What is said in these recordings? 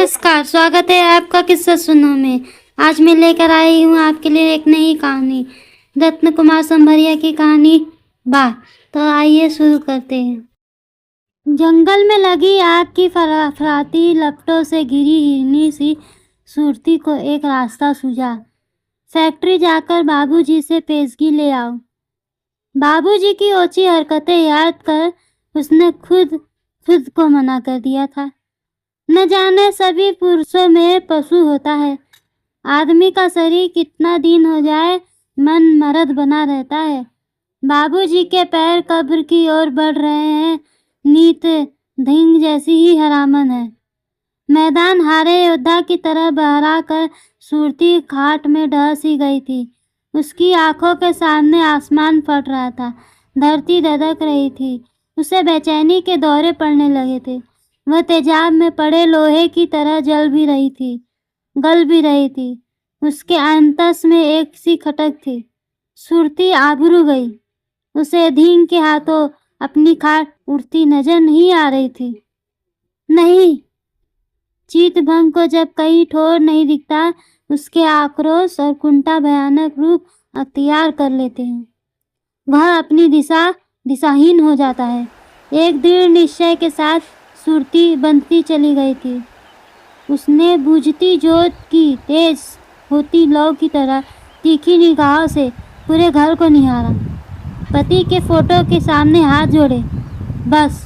नमस्कार, स्वागत है आपका किस्सा सुनो में। आज मैं लेकर आई हूँ आपके लिए एक नई कहानी, रत्न कुमार संभरिया की कहानी बा। तो आइए शुरू करते हैं। जंगल में लगी आग की फराती लपटों से घिरी हिरनी सी सुरती को एक रास्ता सूझा। फैक्ट्री जाकर बाबूजी से पेशगी ले आओ। बाबूजी की ओछी हरकतें याद कर उसने खुद को मना कर दिया था। न जाने सभी पुरुषों में पशु होता है। आदमी का शरीर कितना दिन हो जाए मन मर्द बना रहता है। बाबूजी के पैर कब्र की ओर बढ़ रहे हैं। नीत धिंग जैसी ही हरामन है। मैदान हारे योद्धा की तरह बहरा कर सूरती खाट में ढह सी गई थी। उसकी आंखों के सामने आसमान फट रहा था, धरती धधक रही थी। उसे बेचैनी के दौरे पड़ने लगे थे। वह तेजाब में पड़े लोहे की तरह गल भी रही थी। उसके अंतस में एक सी खटक थी। सुरती आबरू गई। उसे धींग के हाथों अपनी खाट उड़ती नजर नहीं आ रही थी। नहीं, चितभंग को जब कहीं ठोर नहीं दिखता, उसके आक्रोश और कुंठा भयानक रूप अख्तियार कर लेते हैं। वह अपनी दिशाहीन हो जाता है। एक दृढ़ निश्चय के साथ सुरती बनती चली गई थी। उसने बुझती जोत की तेज होती लौ की तरह तीखी निगाहों से पूरे घर को निहारा। पति के फोटो के सामने हाथ जोड़े, बस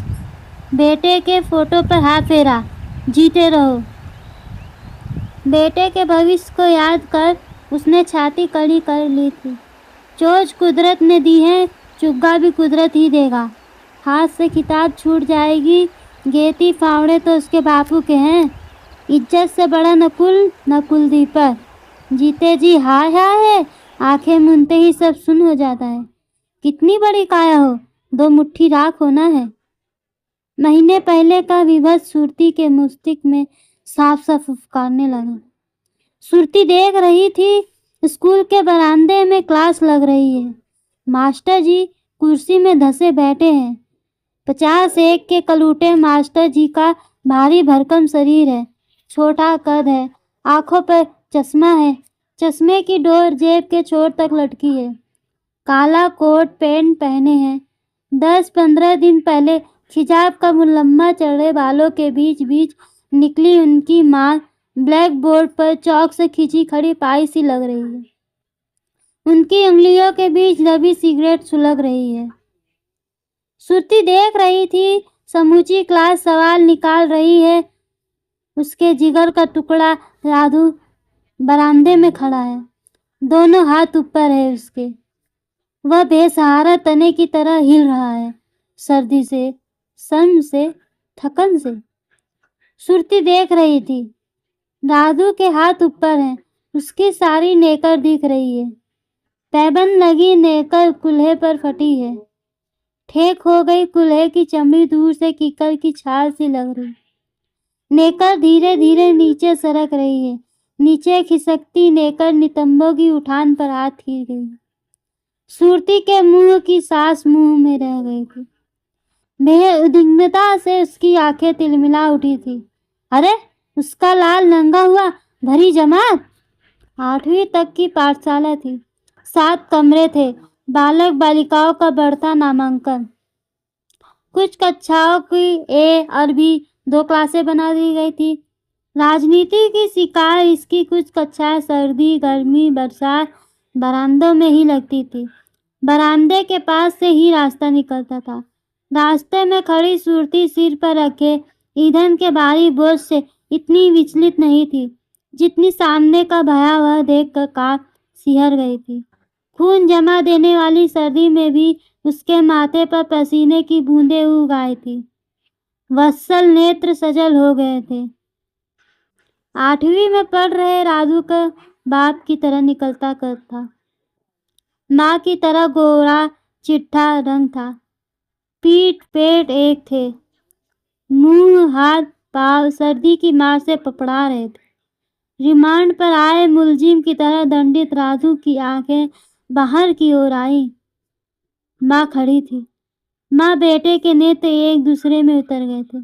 बेटे के फोटो पर हाथ फेरा, जीते रहो। बेटे के भविष्य को याद कर उसने छाती कड़ी कर ली थी। चोट कुदरत ने दी है, चुग्गा भी कुदरत ही देगा। हाथ से किताब छूट जाएगी, गेती फावड़े तो उसके बापू के हैं। इज्जत से बड़ा नकुल दीपक। जीते जी हाय हाय है, आंखें मूंदते ही सब सुन हो जाता है। कितनी बड़ी काया हो, दो मुट्ठी राख होना है। महीने पहले का विभत्स सुरती के मस्तिष्क में साफ साफ फुफकारने लगा। सुरती देख रही थी, स्कूल के बरामदे में क्लास लग रही है। मास्टर जी कुर्सी में धंसे बैठे हैं। 50 के कलूटे मास्टर जी का भारी भरकम शरीर है, छोटा कद है, आंखों पर चश्मा है। चश्मे की डोर जेब के छोर तक लटकी है। काला कोट पैंट पहने हैं। 10-15 दिन पहले खिजाब का मुलम्मा चढ़े बालों के बीच निकली उनकी मां ब्लैक बोर्ड पर चौक से खींची खड़ी पाई सी लग रही है। उनकी उंगलियों के बीच दबी सिगरेट सुलग रही है। सुरती देख रही थी, समूची क्लास सवाल निकाल रही है। उसके जिगर का टुकड़ा राधू बरामदे में खड़ा है, दोनों हाथ ऊपर है उसके। वह बेसहारा तने की तरह हिल रहा है, सर्दी से, शर्म से, थकन से। सुरती देख रही थी, राधू के हाथ ऊपर हैं, उसकी सारी नेकर दिख रही है। पैबंद लगी नेकर कुल्हे पर फटी है। ठेक हो गई कुल्हे की चमड़ी दूर से कीकर की छाल सी लग रही। नेकर धीरे धीरे नीचे सरक रही है। नीचे खिसकती नेकर नितंबों की उठान पर हाथ गिर गई। सुरती के मुंह की सांस मुंह में रह गई थी। बेउद्विग्नता से उसकी आंखें तिलमिला उठी थी। अरे, उसका लाल नंगा हुआ भरी जमात। 8वीं तक की पाठशाला थी। 7 कमरे थे। बालक बालिकाओं का बढ़ता नामांकन। कुछ कक्षाओं की ए और बी 2 क्लासें बना दी गई थी। राजनीति की शिकार इसकी कुछ कक्षाएं सर्दी, गर्मी, बरसात बरामदों में ही लगती थी। बरामदे के पास से ही रास्ता निकलता था। रास्ते में खड़ी सुरती सिर पर रखे ईंधन के भारी बोझ से इतनी विचलित नहीं थी जितनी सामने का भयावह देखकर कांप सिहर गई थी। खून जमा देने वाली सर्दी में भी उसके माथे पर पसीने की बूंदें उग आई थी। वत्सल नेत्र सजल हो गए थे। 8वीं में पढ़ रहे राजू का बाप की तरह निकलता कद था। माँ की तरह गोरा चिट्ठा रंग था। पीठ पेट एक थे। मुंह हाथ पांव सर्दी की मार से पपड़ा रहे थे। रिमांड पर आए मुलजिम की तरह दंडित राजू की आंखें बाहर की ओर आई। माँ खड़ी थी। माँ बेटे के नेत्र एक दूसरे में उतर गए थे।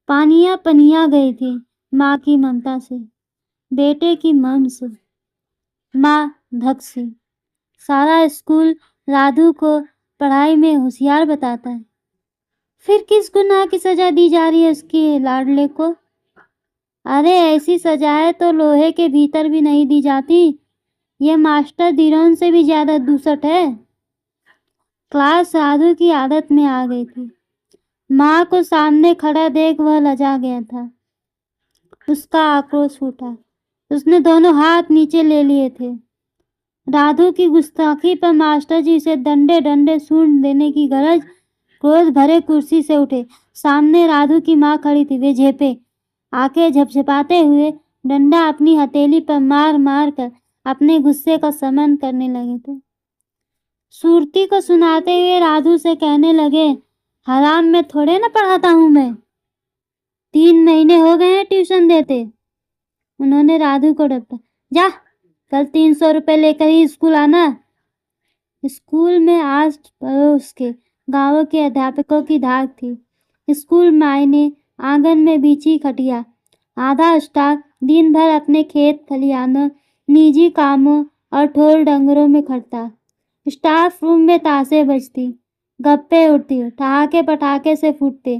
पानियां पनिया गई थी। माँ की ममता से, बेटे की मम से, माँ धक से। सारा स्कूल राधु को पढ़ाई में होशियार बताता है। फिर किस गुनाह की सजा दी जा रही है उसके लाडले को? अरे ऐसी सजाएं तो लोहे के भीतर भी नहीं दी जाती। ये मास्टर धीरोन से भी ज्यादा दुसट है। क्लास राधु की आदत में आ गई थी। माँ को सामने खड़ा देख वह लजा गया था। उसका आक्रोश फूटा। उसने दोनों हाथ नीचे ले लिए थे। राधु की गुस्ताखी पर मास्टर जी से डंडे डंडे सूंड देने की गरज। क्रोध भरे कुर्सी से उठे। सामने राधु की माँ खड़ी थी। वे झेपे, आंखें झपझपाते हुए डंडा अपनी हथेली पर मार मार कर अपने गुस्से का शमन करने लगे थे। सूरती को सुनाते हुए राधु से कहने लगे, हराम में थोड़े ना पढ़ाता हूँ मैं। 3 महीने हो गए हैं ट्यूशन देते। उन्होंने राधु को डपटा। जा, कल 300 रुपये लेकर ही स्कूल आना। स्कूल में आस पड़ोस के गांवों के अध्यापकों की धाक थी। स्कूल मायने, आंगन में बिछी खटिया, आधा स्टाफ दिन भर अपने खेत खलिहानों, निजी कामों और ढोल डंगरों में खटता। स्टाफ रूम में ताशें बजती, गप्पे उड़ती, ठहाके पटाखे से फूटते,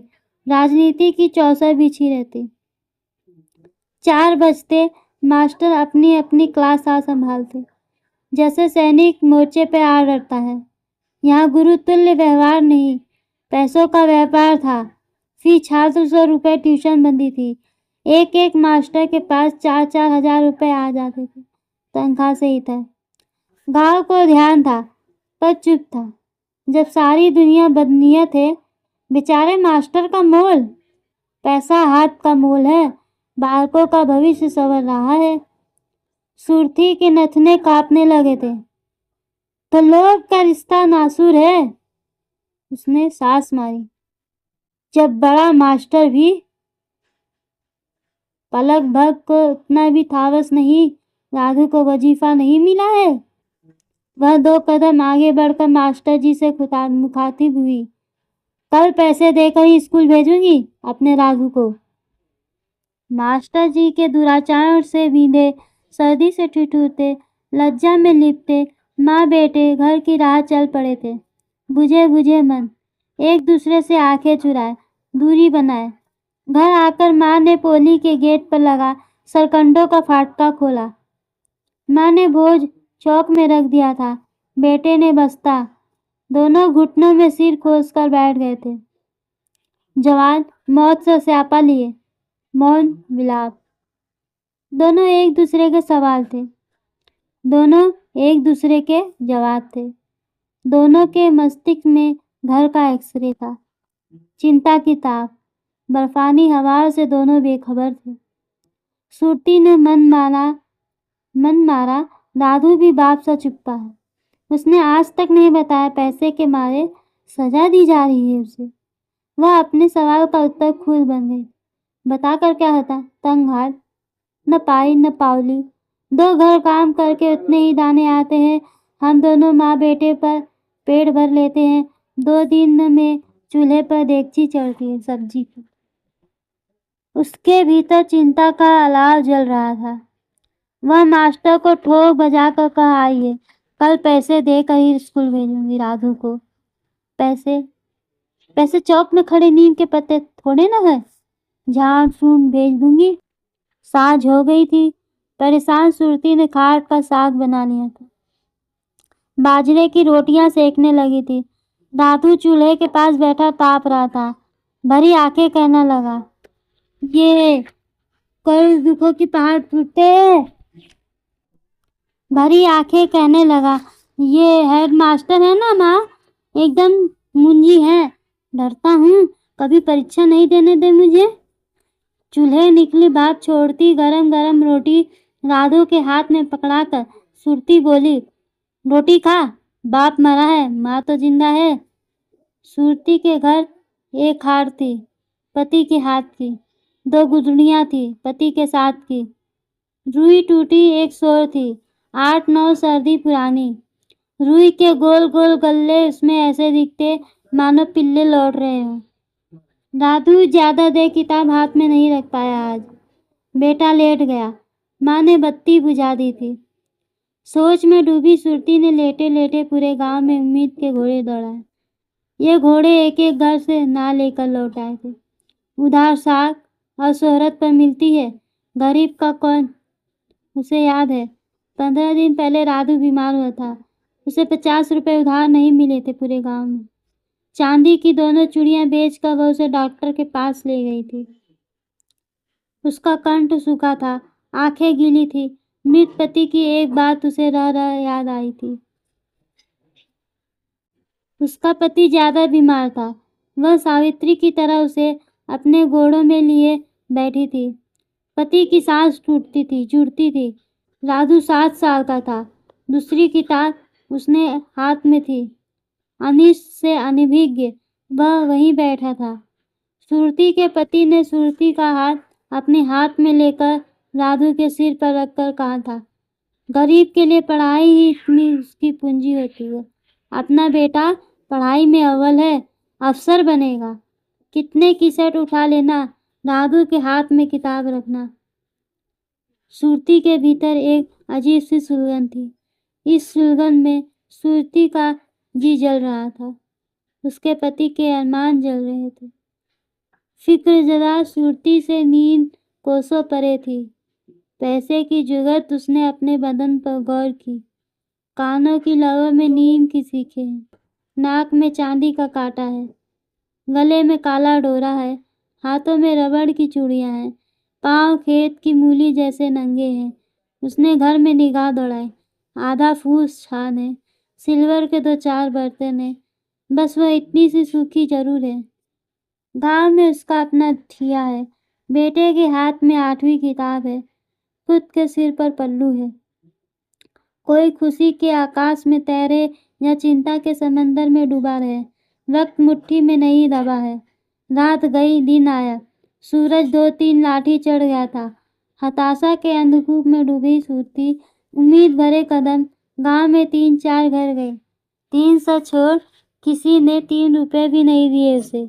राजनीति की चौसर बिछी रहती। 4 बजते मास्टर अपनी अपनी क्लास आ संभालते, जैसे सैनिक मोर्चे पे आ डरता है। यहाँ गुरुतुल्य व्यवहार नहीं, पैसों का व्यापार था। फी छात्र 100 रुपये ट्यूशन बंदी थी। एक एक मास्टर के पास 4-4 हजार रुपये आ जाते थे तनख्वाह से ही था। गांव को ध्यान था पर चुप था। जब सारी दुनिया बदनीयत है, बेचारे मास्टर का मोल, पैसा हाथ का मोल है। बालकों का भविष्य संवर रहा है। सुरती के नथने कांपने लगे थे। तो लोग का रिश्ता नासूर है। उसने सांस मारी। जब बड़ा मास्टर भी पलक भग को उतना भी थावस नहीं, राधु को वजीफा नहीं मिला है। वह 2 कदम आगे बढ़कर मास्टर जी से मुखातिब हुई। कल पैसे देकर ही स्कूल भेजूंगी अपने राधु को। मास्टर जी के दुराचार से भींगे, सर्दी से ठिठुरते, लज्जा में लिपटे माँ बेटे घर की राह चल पड़े थे। बुझे बुझे मन, एक दूसरे से आंखें चुराए, दूरी बनाए। घर आकर माँ ने पोली के गेट पर लगा सरकंडों का फाटका खोला। माँ ने बोझ चौक में रख दिया था, बेटे ने बस्ता। दोनों घुटनों में सिर खोस कर बैठ गए थे। जवान मौत से स्यापा लिए, मौन विलाप। दोनों एक दूसरे के सवाल थे, दोनों एक दूसरे के जवाब थे। दोनों के मस्तिष्क में घर का एक्सरे था, चिंता की ताप। बर्फानी हवा से दोनों बेखबर थे। सुरती ने मन मारा, दादू भी बाप सा चुप्पा है। उसने आज तक नहीं बताया पैसे के मारे सजा दी जा रही है उसे। वह अपने सवाल का उत्तर खुद बन गई। बताकर क्या होता, तंग हाथ, न पाई न पावली। 2 घर काम करके उतने ही दाने आते हैं। हम दोनों माँ बेटे पर पेट भर लेते हैं। 2 दिन में चूल्हे पर देगची चढ़ती है सब्जी की। उसके भीतर चिंता का अलाव जल रहा था। वह मास्टर को ठोक बजाकर कहा, आइए, कल पैसे देकर ही स्कूल भेजूंगी राधु को। पैसे चौक में खड़े नीम के पत्ते थोड़े ना है, झाड़ फूंक भेज दूंगी। साँझ हो गई थी। परेशान सुरती ने खाट का साग बना लिया था। बाजरे की रोटियां सेकने लगी थी। दादू चूल्हे के पास बैठा ताप रहा था। भरी आंखें कहने लगा, ये कल दुखों की पहाड़ टूटे। भरी आंखें कहने लगा, ये हेड मास्टर है ना माँ, एकदम मुंजी है। डरता हूँ कभी परीक्षा नहीं देने दे मुझे। चूल्हे निकली बात छोड़ती गरम गरम रोटी राधु के हाथ में पकड़ाकर सुरती बोली, रोटी खा, बाप मरा है, माँ तो जिंदा है। सुरती के घर एक हार थी, पति के हाथ की। 2 गुदड़ियाँ थी, पति के साथ की। रुई टूटी एक सोर थी, 8-9 सर्दी पुरानी। रुई के गोल गोल गल्ले उसमें ऐसे दिखते मानो पिल्ले लौट रहे हो। दादू ज्यादा देर किताब हाथ में नहीं रख पाया आज। بیٹا لیٹ گیا۔ ماں نے بتی بجھا دی تھی۔ سوچ میں ڈوبی صورتی نے لیٹے لیٹے پورے گاؤں میں امید کے گھوڑے دوڑائے۔ یہ گھوڑے ایک ایک گھر سے نہ لے کر لوٹ آئے تھے۔ ادھار ساگ اور شہرت پر ملتی ہے، غریب کا کون اسے یاد ہے؟ 15 دن پہلے رادو بیمار ہوا تھا۔ اسے 50 روپے ادھار نہیں ملے تھے پورے گاؤں میں۔ چاندی کی دونوں چوڑیاں بیچ کر وہ اسے ڈاکٹر کے پاس لے گئی تھی۔ اس کا کنٹھ سوکھا تھا، آنکھیں گیلی تھی۔ مृत پتی کی ایک بات اسے رہ رہ یاد آئی تھی۔ اس کا پتی زیادہ بیمار تھا۔ وہ ساوتری کی طرح اسے اپنے گوڑوں میں لیے بیٹھی تھی۔ پتی کی سانس ٹوٹتی تھی، جڑتی تھی۔ رادو 7 سال کا تھا۔ دوسری کتاب اس نے ہاتھ میں تھی۔ انیش سے انبھیگیہ وہ وہیں بیٹھا تھا۔ صورتی کے پتی نے صورتی کا ہاتھ اپنے ہاتھ میں لے کر رادو کے سر پر رکھ کر کہا تھا، غریب کے لیے پڑھائی ہی اتنی اس کی پونجی ہوتی ہے۔ اپنا بیٹا پڑھائی میں اول ہے، افسر بنے گا۔ کتنے کی سیٹ اٹھا لینا، رادو کے ہاتھ میں کتاب رکھنا۔ صورتی کے بھیتر ایک عجیب سی سلگن تھی۔ اس سلگن میں صورتی کا جی جل رہا تھا، اس کے پتی کے ارمان جل رہے تھے۔ فکر زدہ صورتی سے نیند کوسوں پرے تھی۔ پیسے کی جگت اس نے اپنے بدن پر غور کی۔ کانوں کی لووں میں نیم کی سیکھیں ہیں، ناک میں چاندی کا کانٹا ہے، گلے میں کالا ڈورا ہے، ہاتھوں میں ربڑ کی چوڑیاں ہیں، پاؤں کھیت کی مولی جیسے ننگے ہیں۔ اس نے گھر میں نگاہ دوڑائی۔ آدھا پھوس چھان ہے، سلور کے 2-4 برتن ہیں، بس وہ اتنی سی سوکھی ضرور ہے۔ گاؤں میں اس کا اپنا ٹھیا ہے، بیٹے کے ہاتھ میں 8ویں کتاب ہے، خود کے سر پر پلو ہے۔ کوئی خوشی کے آکاش میں تیرے یا چنتا کے سمندر میں ڈوبا رہے، وقت مٹھی میں نہیں دبا ہے۔ رات گئی، دن آیا، سورج 2-3 لاٹھی چڑھ گیا تھا۔ ہتاشا کے اندھکوپ میں ڈوبی صورتی امید بھرے قدم گاؤں میں 3-4 گھر گئی۔ 300 چھوڑ کسی نے 3 روپے بھی نہیں دیے اسے۔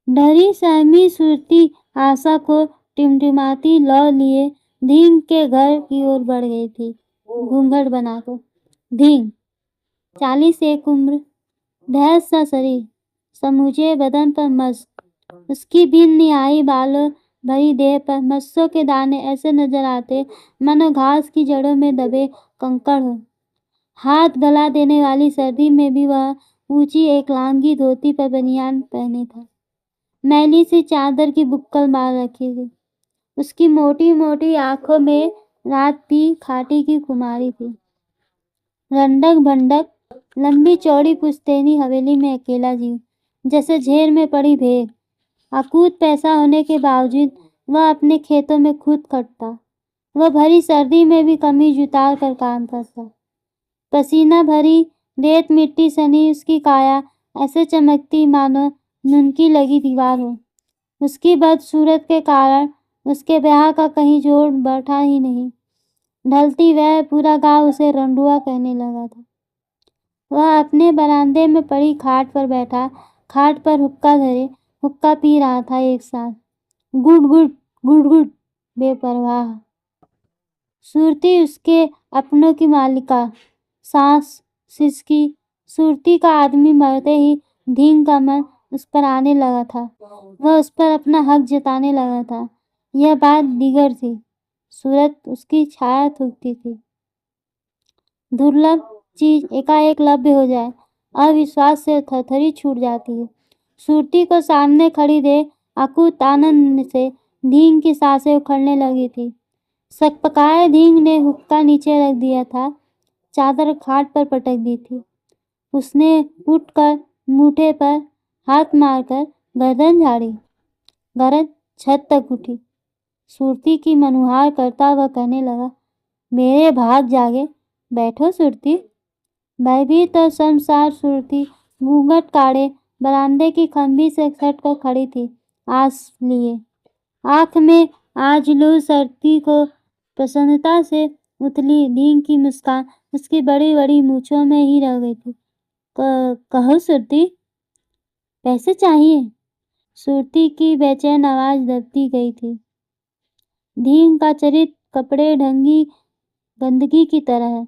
ڈری سہمی صورتی آشا کو ٹمٹماتی لو لیے دھینگ کے گھر کی اور بڑھ گئی تھی، گھونگھٹ بنا کر۔ دھینگ 40 عمر، ڈھیر سا شریر، سموچے بدن پر مس۔ اس کی بن نہائی بالوں بھری دیہ پر مسوں کے دانے ایسے نظر آتے مانو گھاس کی جڑوں میں دبے کنکڑ ہو۔ ہاتھ گلا دینے والی سردی میں بھی وہ اونچی ایک لانگی دھوتی پر بنیان پہنے تھا، میلی سی چادر کی بکل مار رکھی تھی۔ اس کی موٹی موٹی آنکھوں میں رات بھی کھاٹی کی خماری تھی۔ رنڈک بھنڈک لمبی چوڑی پشتینی حویلی میں اکیلا جیو، جیسے جھیل میں پڑی بھیڑ۔ اکوت پیسہ ہونے کے باوجود وہ اپنے کھیتوں میں خود کھٹتا۔ وہ بھری سردی میں بھی قمیض اتار کر کام کرتا۔ پسینہ بھری ریت مٹی سنی اس کی کایا ایسے چمکتی مانو ننکی لگی دیوار ہو۔ اس کی بدصورت کے کارن اس کے بیاہ کا کہیں جوڑ بیٹھا ہی نہیں۔ ڈھلتی وہ پورا گاؤں اسے رنڈوا کہنے لگا تھا۔ وہ اپنے براندے میں پڑی کھاٹ پر بیٹھا، کھاٹ پر حقہ دھرے حقہ پی رہا تھا ایک ساتھ، گڈ گڈ گڈ گڈ، بے پرواہ۔ صورتی اس کے اپنوں کی مالکہ، سانس سسکی۔ صورتی کا آدمی مرتے ہی دھینگ کا من اس پر آنے لگا تھا، وہ اس پر اپنا حق جتانے لگا تھا۔ یہ بات دیگر تھی، صورت اس کی چھایا تھوکتی تھی۔ دھرلبھ چیز ایکا-ایک لبھ ہو جائے، اوشواس سے تھرتھری چھوٹ جاتی ہے۔ صورتی کو سامنے کھڑی دیکھ اکوت آنند سے دھینگ کی سانسیں اکھڑنے لگی تھیں۔ سکپکائے دھینگ نے حقہ نیچے رکھ دیا تھا، چادر کھاٹ پر پٹک دی تھی۔ اس نے اٹھ کر موٹھے پر ہاتھ مار کر گردن جھاڑی، گرد چھت تک اٹھی۔ صورتی کی منوہار کرتا ہوا کہنے لگا، میرے بھاگ جاگے، بیٹھو صورتی۔ بھیبھیت اور شرمسار صورتی گھونگھٹ کاڑھے براندے کی کھمبی سے سٹ کر کھڑی تھی، آس لیے۔ آنکھ میں آجلو صورتی کو پرسنتا سے اتھلی دھینگ کی مسکان اس کی بڑی بڑی مونچھوں میں ہی رہ گئی تھی۔ کہو صورتی، پیسے چاہیے؟ صورتی کی بے چین آواز دبتی گئی تھی۔ धींग का चरित्र कपड़े ढंगी गंदगी की तरह है।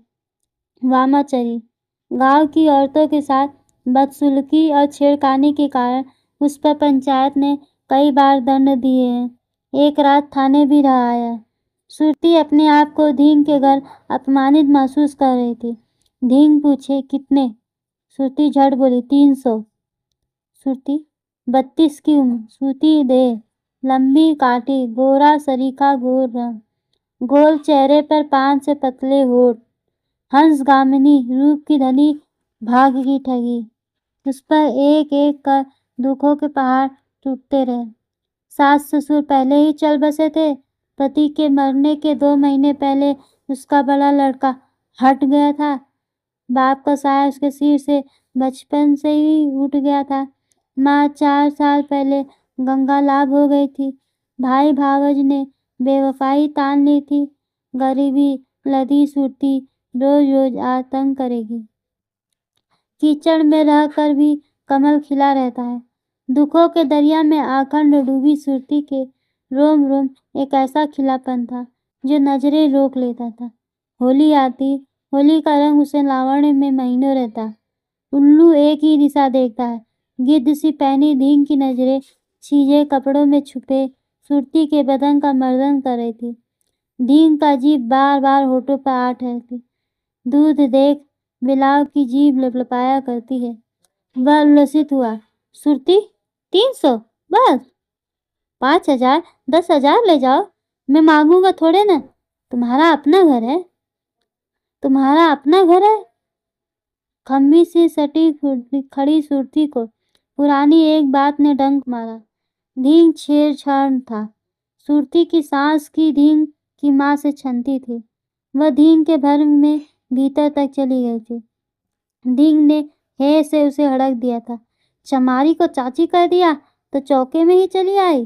वामाचरी गांव की औरतों के साथ बदसलूकी और छेड़खानी के कारण उस पर पंचायत ने कई बार दंड दिए हैं। एक रात थाने भी रहा है। सुरती अपने आप को धींग के घर अपमानित महसूस कर रही थी। धींग पूछे, कितने? सुरती झट बोली, 300। सुरती, 32 की उम्र, सूती देह, लंबी काठी, गोरा सरीखा गोर रंग, गोल चेहरे पर पान से पतले होठ, हंसगामिनी रूप की धनी, भाग्य की ठगी। उस पर एक एक कर दुखों के पहाड़ टूटते रहे। सास ससुर पहले ही चल बसे थे। पति के मरने के 2 महीने पहले उसका बड़ा लड़का हट गया था। बाप का साया उसके सिर से बचपन से ही उठ गया था। माँ 4 साल पहले गंगा लाभ हो गई थी। भाई भावज ने बेवफाई तान ली थी। गरीबी लदी सुरती रोज रोज आतंक करेगी। कीचड़ में रहकर भी कमल खिला रहता है। दुखों के दरिया में आखंड डूबी सुरती के रोम रोम एक ऐसा खिलापन था जो नजरें रोक लेता था। होली आती, होली का रंग उसे लावण्य में महीनों रहता। उल्लू एक ही दिशा देखता है। गिद्ध सी पहनी धींग की नजरें छीजे कपड़ों में छुपे सुरती के बदन का मर्दन कर रही थी। धींग का जीभ बार बार होठों पर आ ठहरती। दूध देख बिलाव की जीभ लपलपाया करती है। वह उल्लसित हुआ। सुरती, 300 बस? 5,000, 10,000 ले जाओ, मैं मांगूंगा थोड़े ना। तुम्हारा अपना घर है, तुम्हारा अपना घर है। खम्बी से सटी खड़ी सुरती को पुरानी एक बात ने डंक मारा। धींग छेड़छाड़ था। सुरती की सांस की धींग की माँ से छनती थी। वह धींग के भर्म में भीतर तक चली गई थी। धींग ने हे से उसे हड़क दिया था। चमारी को चाची कर दिया तो चौके में ही चली आई।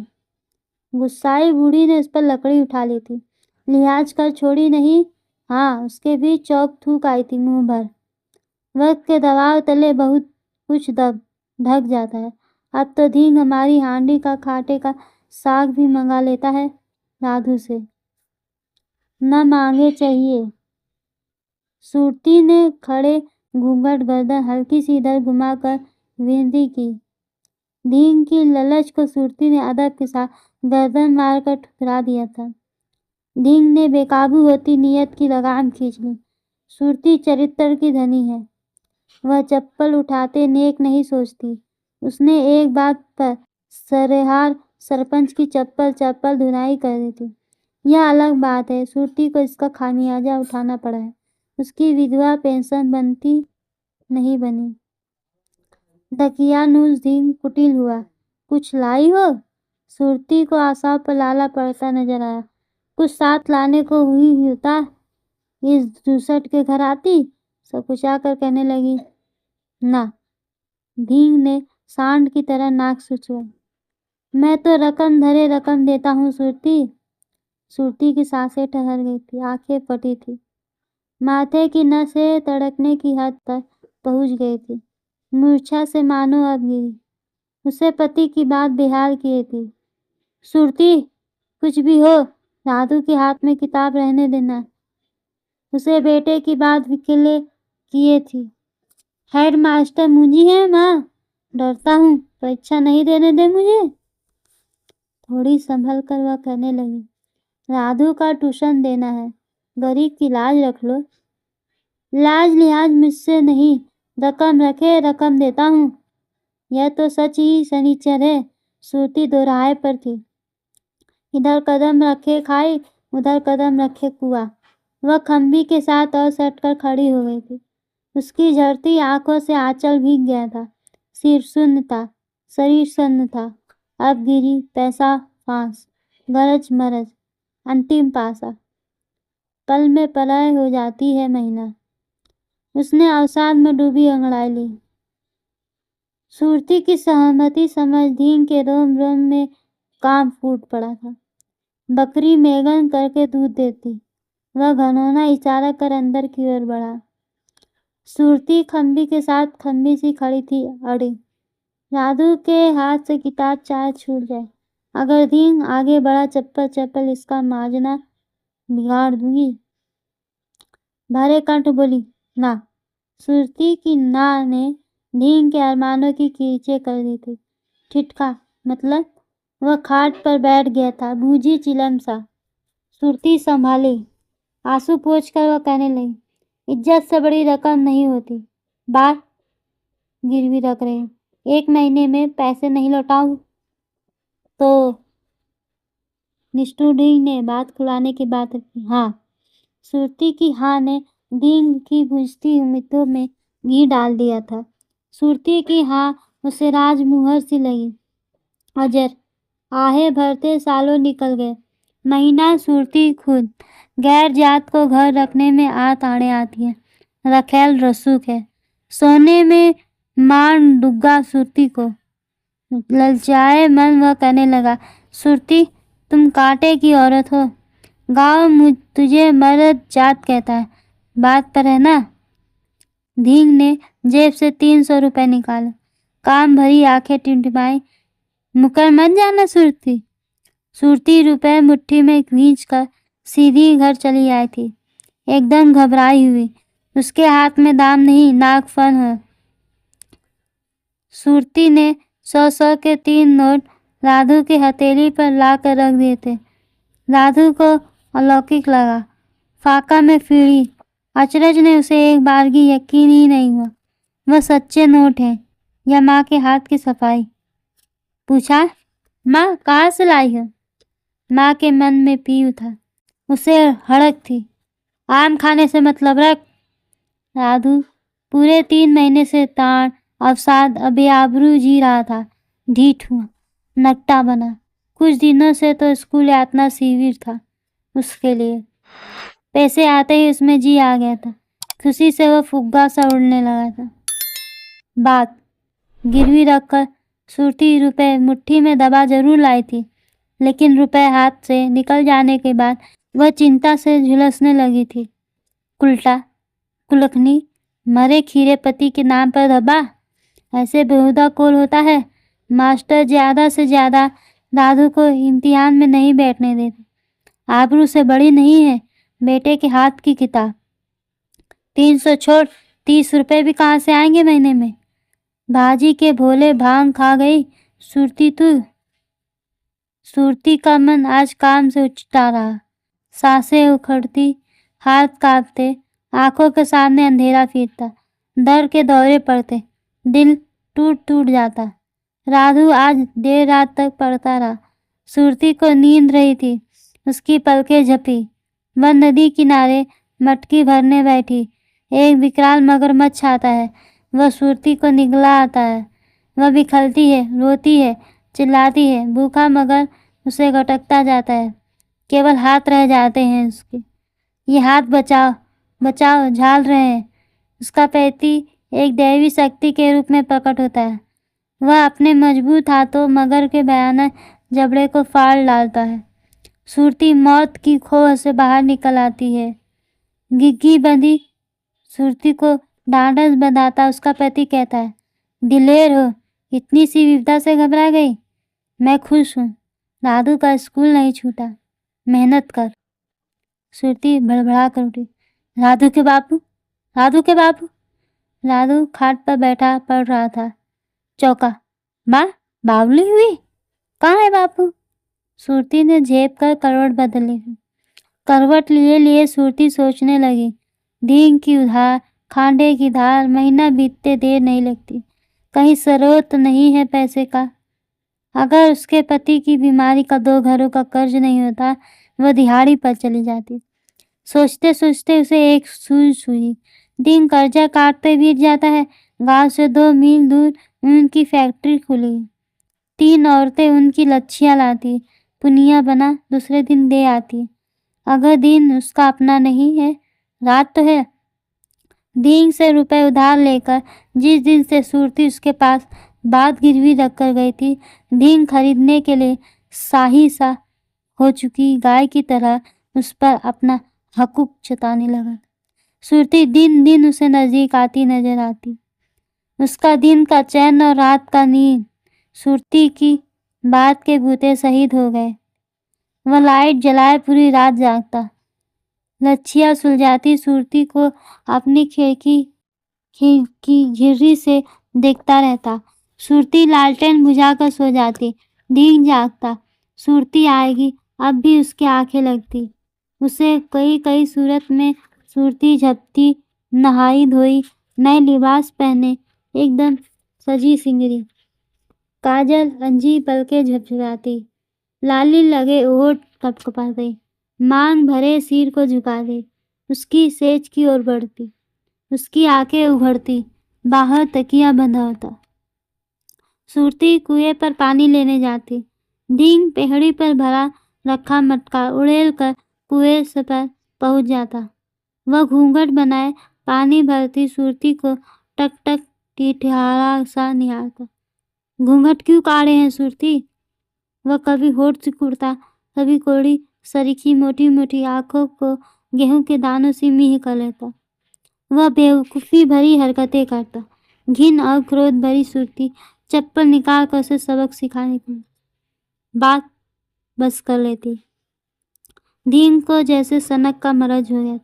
गुस्साई बूढ़ी ने उस पर लकड़ी उठा ली थी। लिहाज कर छोड़ी नहीं। हाँ, उसके भी चौक थूक आई थी मुंह भर। वक्त के दबाव तले बहुत कुछ ढक जाता है। अब तो धींग हमारी हांडी का खाटे का साग भी मंगा लेता है राधू से। न मांगे चाहिए। सुरती ने खड़े घूंघट गर्दन हल्की सी इधर घुमाकर विनती की। धींग की ललच को सुरती ने अदब के साथ गर्दन मारकर ठुकरा दिया था। धींग ने बेकाबू होती नीयत की लगाम खींच ली। सुरती चरित्र की धनी है। वह चप्पल उठाते नेक नहीं सोचती। उसने एक बात पर सरेहार सरपंच की चप्पल धुनाई कर दी थी। यह अलग बात है, सुरती को इसका खामियाजा उठाना पड़ा है। उसकी विधवा पेंशन बनती नहीं बनी। दकियानूस धींग कुटिल हुआ। कुछ लाई हो? सुरती को आशा पर लाला पड़ता नजर आया। कुछ साथ लाने को हुई होता इस दूसट के घर आती। सकुचा कर कहने लगी, ना। धींग ने सांड की तरह नाक सुचवा। मैं तो रकम धरे रकम देता हूँ सुरती। सुरती की सांसें ठहर गई थी, आंखें फटी थी। माथे की नसें तड़कने की हद तक पहुंच गई थी। मूर्छा से मानो अब गिरी। उसे पति की बात बेहाल किए थी। सुरती, कुछ भी हो, राधू के हाथ में किताब रहने देना। उसे बेटे की बात विकेले किए थी। हेड मास्टर मुझी है माँ, डरता हूँ, परीक्षा नहीं देने दे मुझे। थोड़ी संभल कर वह कहने लगी, राधू का ट्यूशन देना है, गरीब की लाज रख लो। लाज लिहाज मुझसे नहीं, रकम रखे रकम देता हूँ। यह तो सच ही शनिचर है। सुरती दोराहे पर थी। इधर कदम रखे खाई, उधर कदम रखे कुआ। वह खंबी के साथ और सटकर खड़ी हो गई थी। उसकी झरती आंखों से आंचल भीग गया था। सिर शून्य था, शरीर सन्न था। अब गिरी पैसा फांस, गरज मरज, अंतिम पासा। पल में पलय हो जाती है महीना। उसने अवसाद में डूबी अंगड़ाई ली। सुरती की सहमति समझ धींग के रोम रोम में काम फूट पड़ा था। बकरी मेघन करके दूध देती। वह घनौना इशारा कर अंदर की ओर बढ़ा। सुरती खंबी के साथ खंबी सी खड़ी थी, अड़ी। राधू के हाथ से किताब चाहे छूट जाए। अगर दीन आगे बढ़ा चप्पल चप्पल इसका माजना बिगाड़ दूंगी। भरे कंठ बोली, ना। सुरती की ना ने दीन के अरमानों की कीचें कर दी थी। ठिठका मतलब वह खाट पर बैठ गया था, बूझी चिलम सा। सुरती संभाली, आंसू पोंछ कर वह कहने लगी, इज्जत से बड़ी रकम नहीं होती। बात गिरवी रख रहे, 1 महीने में पैसे नहीं लौटाऊं तो? निष्ठुर ने बात खुलाने की बात रखी। हाँ। सुरती की हाँ ने दीन की बुझती उम्मीदों में घी डाल दिया था। सुरती की हाँ उसे राजमुहर सी लगी। अजर आहें भरते सालों निकल गए। महीना सुरती खुद गैर जात को घर रखने में आड़े आती है। रखेल रसूख है। सोने में मान डुग्गा सुरती को। ललचाए मन वह कहने लगा, सुरती तुम कांटे की औरत हो। गाँव तुझे मर्द जात कहता है। बात पर है ना? धींग ने जेब से 300 रुपए निकाला। काम भरी आंखें टिमटिमाई। मुकर मत जाना सुरती। सुरती रुपए मुट्ठी में खींच कर सीधी घर चली आई थी, एकदम घबराई हुई। उसके हाथ में दाम नहीं, नागफन है। सुरती ने 100 के 3 नोट राधु की हथेली पर ला कर रख दिए थे। राधु को अलौकिक लगा। फाका में फीड़ी। अचरज ने उसे एक बारगी यकीन ही नहीं हुआ। वह सच्चे नोट हैं या माँ के हाथ की सफाई? पूछा, माँ कहाँ से लाई है? माँ के मन में पी उठा। उसे हड़क थी। आम खाने से मतलब रख। राधु पूरे 3 महीने से ताड़ अवसाद अबेआबरू जी रहा था। ढीठ हुआ, नकटा बना। कुछ दिनों से तो स्कूल यातना शिविर था उसके लिए। पैसे आते ही उसमें जी आ गया था। खुशी से वह फुग्गा सा उड़ने लगा था। बात गिरवी रखकर सुरती रुपए मुट्ठी में दबा जरूर लाई थी, लेकिन रुपए हाथ से निकल जाने के बाद वह चिंता से झुलसने लगी थी। उल्टा कुलखनी मरे खीरे पति के नाम पर दबा, ऐसे बेहुदा कोल होता है। मास्टर ज्यादा से ज्यादा दादू को इम्तिहान में नहीं बैठने देते। आबरू से बड़ी नहीं है बेटे के हाथ की किताब। 300 छोड़, 30 रुपए भी कहाँ से आएंगे महीने में? बाजी के भोले भांग खा गई सुरती तू। सुरती का मन आज काम से उचटा रहा। सांसें उखड़ती, हाथ कांपते, आंखों के सामने अंधेरा फिरता, डर के दौरे पड़ते, दिल टूट टूट जाता। राधु आज देर रात तक पड़ता रहा। सुरती को नींद रही थी। उसकी पलकें झपी। वह नदी किनारे मटकी भरने बैठी। एक विकराल मगरमच्छ आता है। वह सुरती को निगला आता है। वह बिखलती है, रोती है, चिल्लाती है। भूखा मगर उसे घटकता जाता है। केवल हाथ रह जाते हैं उसके। ये हाथ बचाओ बचाओ झाल रहे हैं। उसका पैती एक दैवी शक्ति के रूप में प्रकट होता है। वह अपने मजबूत हाथों मगर के भयानक जबड़े को फाड़ डालता है। सुरती मौत की खोह से बाहर निकल आती है। गिग्गी बंधी सुरती को ढांढस बंधाता उसका पति कहता है, दिलेर हो, इतनी सी विपदा से घबरा गई। मैं खुश हूँ, राधु का स्कूल नहीं छूटा। मेहनत कर। सुरती भड़बड़ा कर उठी। राधु के बापू, राधु के बापू। राधु खाट पर बैठा पड़ रहा था। चौका। माँ बावली हुई? कहाँ है बापू? सुरती ने झेप कर करवट बदली। करवट लिए लिए सुरती सोचने लगी। दीन की उधार, खांडे की धार, महीना बीतते देर नहीं लगती। कहीं स्रोत तो नहीं है पैसे का। अगर उसके पति की बीमारी का 2 घरों का कर्ज नहीं होता, वह दिहाड़ी पर चली जाती। सोचते सोचते उसे एक सूझ सूझी। दिन कर्जा काटते बीत जाता है। गांव से 2 मील दूर उनकी फैक्ट्री खुली। 3 औरतें उनकी लच्छियाँ लाती। पुनिया बना दूसरे दिन दे आती। अगर दिन उसका अपना नहीं है, रात तो है। दिन से रुपए उधार लेकर जिस दिन से सुरती उसके पास बात गिरवी रखकर गई थी, दिन खरीदने के लिए साही सा हो चुकी गाय की तरह उस पर अपना हकूक जताने लगा। सुरती दिन दिन उसे नजदीक आती नजर आती। उसका दिन का चैन और रात का नींद सुरती की بعد کے بوتے شہید ہو گئے۔ وہ لائٹ جلائے پوری رات جاگتا، لچھیاں سلجھاتی صورتی کو اپنی کھڑکی کی جھرری سے دیکھتا رہتا۔ صورتی لالٹین بجھا کر سو جاتی، دھینگ جاگتا، صورتی آئے گی، اب بھی اس کی آنکھیں لگتی۔ اسے کئی صورت میں صورتی جھپتی، نہائی دھوئی، نئے لباس پہنے، ایک دم سجی سنگری، کاجل انجی پلکیں جھپجھپاتی، لالی لگے ہونٹ کپکپاتے، مانگ بھرے سیر کو جھکاتے، اس کی سیج کی اور بڑھتی، اس کی آنکھیں اگھڑتی، باہر تکیہ بندھا ہوتا۔ صورتی کنویں پر پانی لینے جاتی، دھینگ پہڑی پر بھرا رکھا مٹکا اڑیل کر کنویں پر پہنچ جاتا۔ وہ گھونگھٹ بنائے پانی بھرتی صورتی کو ٹک ٹک ٹھٹھارا سا نہارتا۔ گھونگھٹ کیوں کاڑے ہیں صورتی؟ وہ کبھی ہونٹ سکڑتا، کبھی کوڑی سریخی موٹی موٹی آنکھوں کو گیہوں کے دانوں سے میہ کر لیتا۔ وہ بیوقوفی بھری حرکتیں کرتا۔ گھن اور کرودھ بھری صورتی چپل نکال کر اسے سبق سکھانے کی بات بس کر لیتی۔ دھینگ کو جیسے سنک کا مرض ہو گیا۔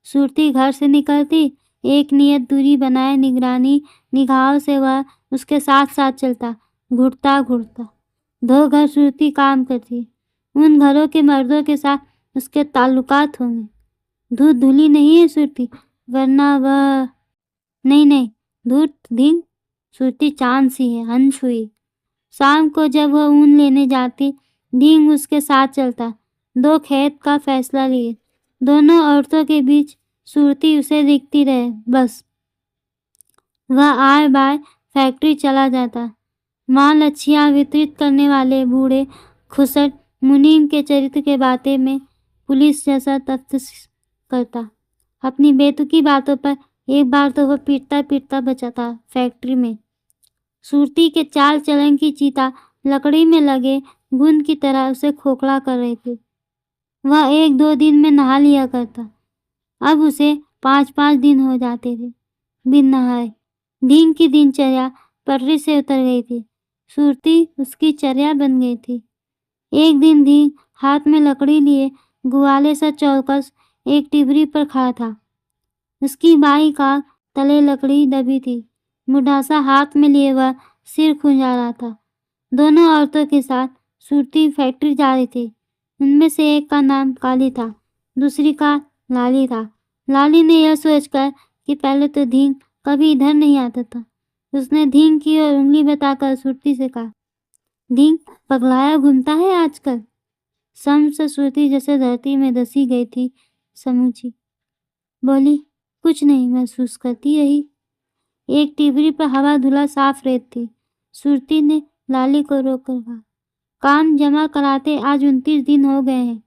صورتی گھر سے نکلتی، ایک نیت دوری بنائے نگرانی نگاہوں سے وہ اس کے ساتھ ساتھ چلتا، گھٹتا گھٹتا۔ 2 گھر صورتی کام کرتی، ان گھروں کے مردوں کے ساتھ اس کے تعلقات ہوں گے۔ دودھ دھلی نہیں ہے صورتی، ورنہ وہ نہیں دودھ دھینگ، صورتی چاند سی ہے، ہنس ہوئی۔ شام کو جب وہ اون لینے جاتی، دھینگ اس کے ساتھ چلتا۔ 2 کھیت کا فیصلہ لیے، دونوں عورتوں کے بیچ صورتی اسے دکھتی رہے بس۔ وہ آئے بائے فیکٹری چلا جاتا، وہاں لچھیاں وترت کرنے والے بوڑھے کھسٹ منیم کے چرتر کے بارے میں پولیس جیسا تفتیش کرتا۔ اپنی بیتکی باتوں پر ایک بار تو وہ پیٹتا پیٹتا بچا تھا فیکٹری میں۔ صورتی کے چال چلن کی چیتا لکڑی میں لگے گھن کی طرح اسے کھوکھلا کر رہی تھی۔ وہ 1-2 دن میں نہا لیا کرتا، اب اسے 5-5 دن ہو جاتے تھے بن نہائے۔ دھینگ کی دن چریا پٹری سے اتر گئی تھی، صورتی اس کی چریا بن گئی تھی۔ ایک دن دھینگ ہاتھ میں لکڑی لیے گوالے سا چوکس ایک ٹبری پر کھڑا تھا، اس کی بائیں کان تلے لکڑی دبی تھی، مڈھاسا ہاتھ میں لیے وہ سر کھنجا رہا تھا۔ دونوں عورتوں کے ساتھ صورتی فیکٹری جا رہی تھی، ان میں سے ایک کا نام کالی تھا، دوسری کا لالی تھا۔ لالی نے یہ سوچ کر کہ پہلے تو دھینگ کبھی ادھر نہیں آتا تھا، اس نے دھینگ کی اور انگلی بتا کر صورتی سے کہا، دھینگ پگلایا گھومتا ہے آج کل؟ سم سے صورتی جیسے دھرتی میں دسی گئی تھی، سمجھی، بولی، کچھ نہیں، محسوس کرتی رہی۔ ایک ٹبری پر ہوا دھلا صاف ریت تھی۔ صورتی نے لالی کو روک کر کہا، کام جمع کراتے آج 29 دن ہو گئے ہیں۔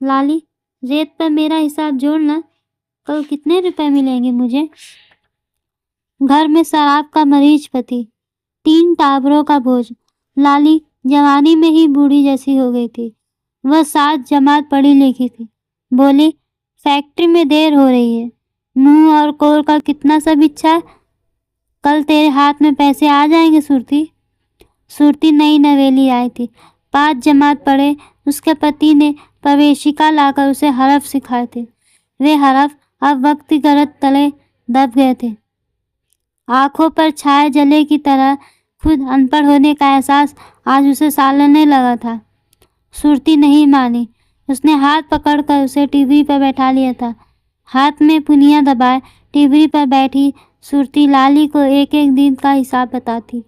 لالی، ریت پر میرا حساب جوڑنا، کل کتنے روپے ملیں گے مجھے؟ گھر میں شراب کا مریض پتی، 3 ٹابروں کا بوجھ۔ لالی جوانی میں ہی بوڑھی جیسی ہو گئی تھی، وہ 7 جماعت پڑھی لکھی تھی، بولی، فیکٹری میں دیر ہو رہی ہے، منہ اور کول کا کتنا سا بچھا ہے، کل تیرے ہاتھ میں پیسے آ جائیں گے صورتی۔ صورتی نئی نویلی آئی تھی، 5 جماعت پڑھے، اس کے پتی نے پرویشیکا لا کر اسے حرف سکھائے تھے، وہ حرف اب وقت کی گرد تلے دب گئے تھے۔ آنکھوں پر چھائے جلے کی طرح خود ان پڑھ ہونے کا احساس آج اسے سالنے لگا تھا۔ صورتی نہیں مانی، اس نے ہاتھ پکڑ کر اسے ٹیبری پر بیٹھا لیا تھا، ہاتھ میں پنیاں دبائے ٹیبری پر بیٹھی صورتی لالی کو ایک ایک دن کا حساب بتاتی۔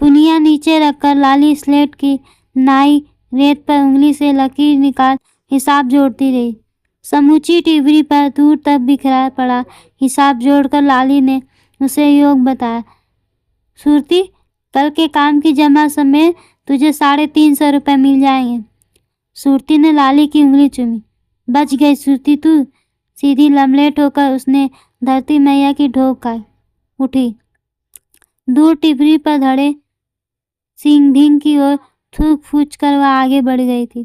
پنیاں نیچے رکھ کر لالی سلیٹ کی نائی ریت پر انگلی سے لکیر نکال حساب جوڑتی رہی۔ سموچی ٹیبری پر دور تک بکھرا پڑا حساب جوڑ کر لالی نے اسے یوگ بتایا، صورتی، کل کے کام کی جمع سمیت تجھے 350 روپے مل جائیں گے۔ صورتی نے لالی کی انگلی چومی، بچ گئی صورتی تو۔ سیدھی لملیٹ ہو کر اس نے دھرتی میاں کی ڈھوک کھائی، اٹھی، دور ٹبری پر دھڑے سنگ دھینگ کی اور تھوک پھوچ کر وہ آگے بڑھ گئی تھی۔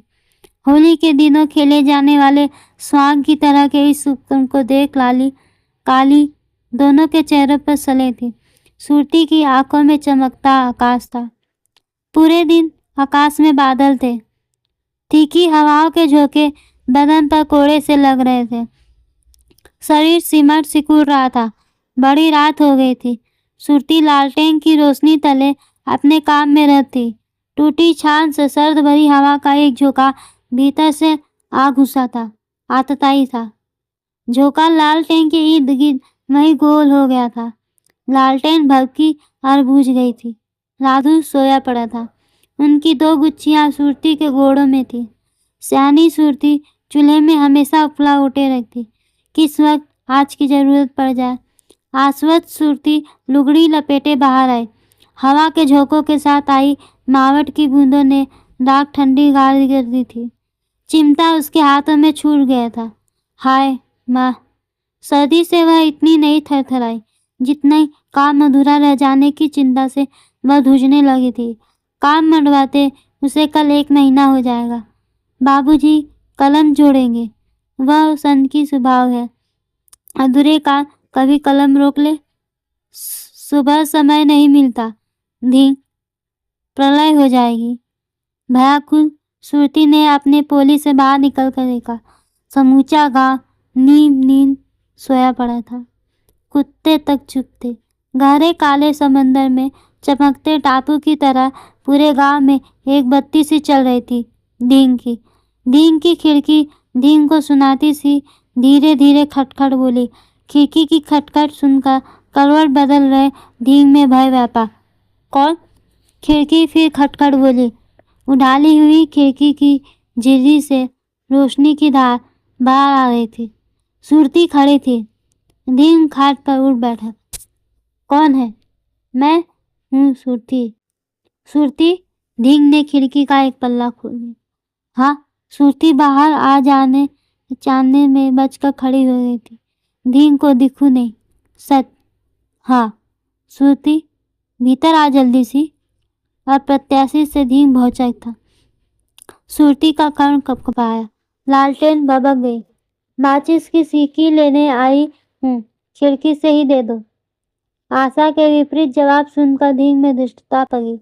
ہولی کے دنوں کھیلے جانے والے سوانگ کی طرح کے اس اپکرم کو دیکھ لالی کالی دونوں کے چہروں پر سلے تھی۔ صورتی کی آنکھوں میں چمکتا آکاش تھا۔ पूरे दिन आकाश में बादल थे। तीखी हवाओं के झोंके बदन पर कोड़े से लग रहे थे। शरीर सिमट सिकुड़ रहा था। बड़ी रात हो गई थी। सुरती लालटेन की रोशनी तले अपने काम में रहती। टूटी छान से सर्द भरी हवा का एक झोंका भीतर से आ घुसा था। आतताई था। झोंका लालटेन के इर्द गिर्द वहीं गोल हो गया था। लालटेन भभकी और बुझ गई थी। राधु सोया पड़ा था। उनकी 2 गुच्छियां सुरती के गोड़ों में थी। सियानी सुरती चूल्हे में हमेशा उपला उठे रखती, किस वक्त आज की जरूरत पड़ जाए। आश्वस्त सुरती लुगड़ी लपेटे बाहर आई। हवा के झोंकों के साथ आई मावट की बूंदों ने राख ठंडी गाढ़ी कर दी थी। चिमटा उसके हाथों में छूट गया था। हाय माँ! सर्दी से वह इतनी नहीं थरथराई जितनी काम अधूरा रह जाने की चिंता से वह धुजने लगी थी। काम मंडवाते उसे कल 1 महीना हो जाएगा। बाबूजी कलम जोड़ेंगे, वह सन की स्वभाव है। अधूरे काम कभी कलम रोक ले। सुबह समय नहीं मिलता, धी प्रलय हो जाएगी। भयाकुल सुरती ने अपने पोली से बाहर निकल कर देखा। समूचा गांव नींद सोया पड़ा था। कुत्ते तक चुप थे। गहरे काले समंदर में चमकते टापू की तरह पूरे गांव में एक बत्ती सी चल रही थी। दीन की खिड़की दीन को सुनाती सी धीरे धीरे खटखट बोली। खिड़की की खटखट सुनकर करवट बदल रहे दीन में भय व्यापा। कौन? खिड़की फिर खटखट बोली। उडाली हुई खिड़की की झिर्री से रोशनी की धार बाहर आ रही थी। सुरती खड़ी थी। दीन खाट पर उठ बैठा। कौन है? मैं हूँ सुरती। सुरती? दीन ने खिड़की का एक पल्ला खोल दिया। हाँ, सुरती बाहर आ जाने चांदने में बचकर खड़ी हो गई थी। दीन को दिखू नहीं। सच? हाँ। सुरती भीतर आ जल्दी सी। अप्रत्याशित से दीन भौचक था। सुरती का कर्ण कपकपाया। लालटेन भभक गई। माचिस की सीकी लेने आई हूँ, खिड़की से ही दे दो। आशा के विपरीत जवाब सुनकर दीन में दुष्टता पगी।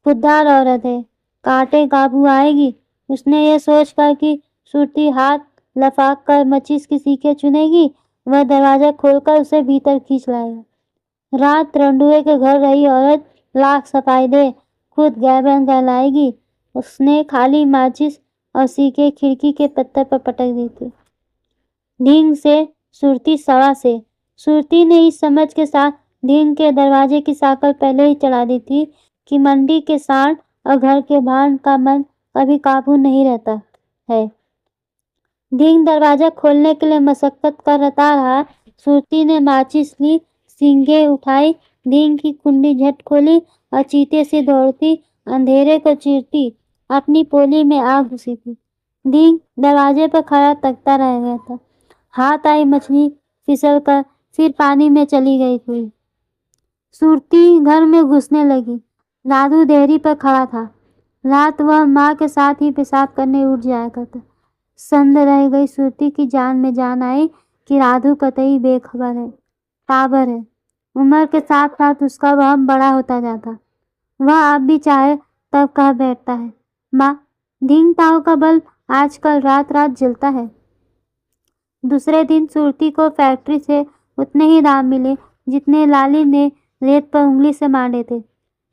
खुददार औरत है, कांटे काबू आएगी। उसने ये सोचकर कि सुरती हाथ लफाक कर माचिस की सीखें चुनेगी, वह दरवाजा खोलकर उसे भीतर खींच लाएगा। रात रंडुए के घर रही औरत लाख सफाई दे, खुद गैबन कहलाएगी। उसने खाली माचिस और सीखे खिड़की के पत्थर पर पटक दी थी। ढींग से सुरती सवा से। सुरती ने इस समझ के साथ ढींग के दरवाजे की साकल पहले ही चढ़ा दी थी कि मंडी के सांड और घर के भान का मन कभी काबू नहीं रहता है। ढींग दरवाजा खोलने के लिए मशक्कत करता रहा। सुरती ने माचिस ली, सींगे उठाई, ढींग की कुंडी झट खोली और चीते से दौड़ती अंधेरे को चीरती अपनी पोली में आ घुसी थी। ढींग दरवाजे पर खड़ा तकता रह गया था। हाथ आई मछली फिसल कर फिर पानी में चली गई थी। सुरती घर में घुसने लगी। राधु देहरी पर खड़ा था। रात वह माँ के साथ ही पेशाब करने उठ जाया करता। संद रह गई सुरती की जान में जान आई कि राधु कतई बेखबर है, टाबर है। उम्र के साथ साथ उसका वहम बड़ा होता जाता। वह अब भी चाहे तब कह बैठता है, माँ, ढींग ताऊ का बल्ब आजकल रात रात जलता है। दूसरे दिन सुरती को फैक्ट्री से उतने ही दाम मिले जितने लाली ने रेत पर उंगली से मांडे थे।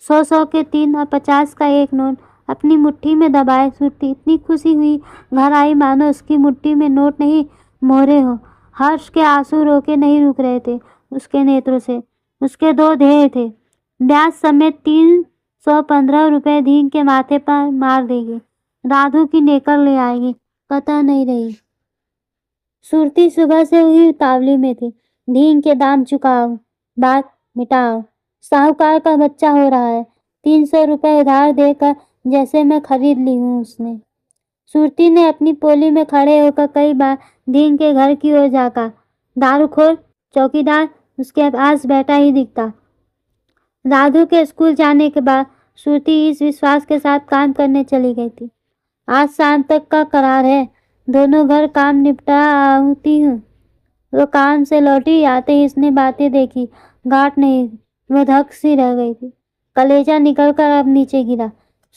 100 के 3 और 50 का एक नोट अपनी मुट्ठी में दबाए सुरती इतनी खुशी हुई घर आई मानो उसकी मुट्ठी में नोट नहीं मोहरे हो। हर्ष के आंसू रोके नहीं रुक रहे थे उसके नेत्रों से। उसके 2 ध्येय थे, ब्याज समेत 315 रुपए ढींग के माथे पर मार देगी, राधु की नेकर ले आएगी, कतः नहीं रही। सुरती सुबह से हुई उतावली में थी। ढींग के दाम चुकाओ, बात मिटाओ। साहूकार का बच्चा हो रहा है। 300 रुपए उधार देकर जैसे मैं खरीद ली हूँ उसने। सुरती ने अपनी पोली में खड़े होकर कई बार ढींग के घर की ओर झाँका। दारूखोर चौकीदार उसके पास बैठा ही दिखता। राधु के स्कूल जाने के बाद सुरती इस विश्वास के साथ काम करने चली गई थी। आज शाम तक का करार है, दोनों घर काम निपटा आती हूँ। वो काम से लौटी, आते ही इसने बातें देखी, गांठ नहीं, वो धक सी रह गई थी। कलेजा निकलकर अब नीचे गिरा।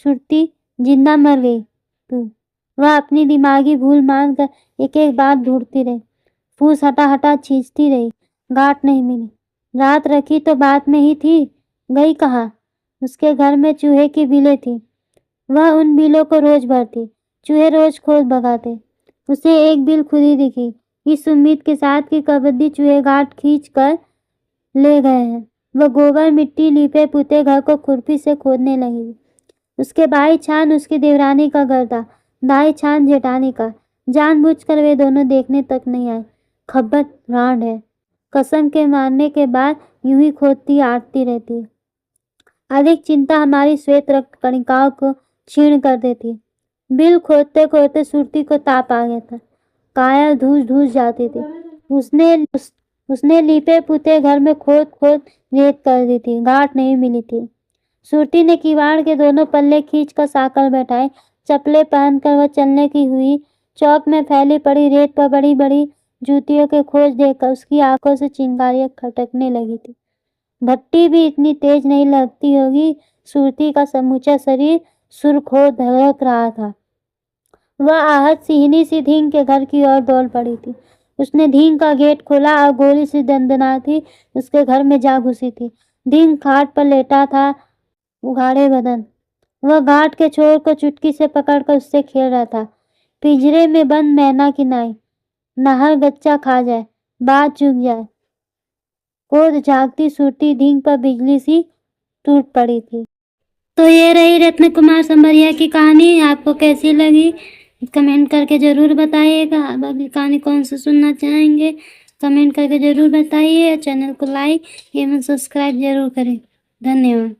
सुरती जिंदा मर गई तू। वह अपनी दिमागी भूल मानकर एक एक बात ढूंढती रही, फूस हटा हटा खींचती रही, गांठ नहीं मिली। रात रखी तो बात में ही थी, गई कहाँ? उसके घर में चूहे की बिलें थी, वह उन बिलों को रोज भरती, चूहे रोज खोद भगाते। उसे एक बिल खुदी दिखी, इस उम्मीद के साथ कि कबड्डी चूहे गांठ खींच कर ले गए हैं। वह गोबर मिट्टी लीपे पुते घर को खुरपी से खोदने लगी। उसके बाई छान उसकी देवरानी का घर था, दाई छान जेठानी का। जानबूझकर वे दोनों देखने तक नहीं आए। खब्बत रांड है, कसम के मारने के बाद यूं ही खोदती आटती रहती है। अधिक चिंता हमारी श्वेत रक्त कणिकाओं को क्षीण कर देती। बिल खोदते खोदते सुरती को ताप आ गया था, काया धूस धूस जाती थी। उसने लीपे पुते घर में खोद खोद रेत कर दी थी, गांठ नहीं मिली थी। सुरती ने किवाड़ के दोनों पल्ले खींचकर साकल बैठाए, चप्पलें पहनकर वह चलने की हुई। चौक में फैली पड़ी रेत पर बड़ी बड़ी जूतियों के खोज देखकर उसकी आंखों से चिंगारियां खटकने लगी थी। भट्टी भी इतनी तेज नहीं लगती होगी। सुरती का समूचा शरीर सुर्खोर धड़क रहा था। वह आहत सिहनी सी धींग के घर की ओर दौड़ पड़ी थी। उसने धींग का गेट खोला और गोली सी दंदनाती उसके घर में जा घुसी थी। धींग खाट पर लेटा था, उघाड़े बदन। वह गांठ के छोर को चुटकी से पकड़कर उससे खेल रहा था। पिंजरे में बंद मैना की नाई, नहर गच्चा खा जाए, बात चुक जाए। कोद झांकती सुरती धींग पर बिजली सी टूट पड़ी थी। तो ये रही रत्न कुमार समरिया की कहानी। आपको कैसी लगी कमेंट करके ज़रूर बताइएगा। अब अगली कहानी कौन सी सुनना चाहेंगे कमेंट करके ज़रूर बताइए। चैनल को लाइक एवं सब्सक्राइब ज़रूर करें। धन्यवाद।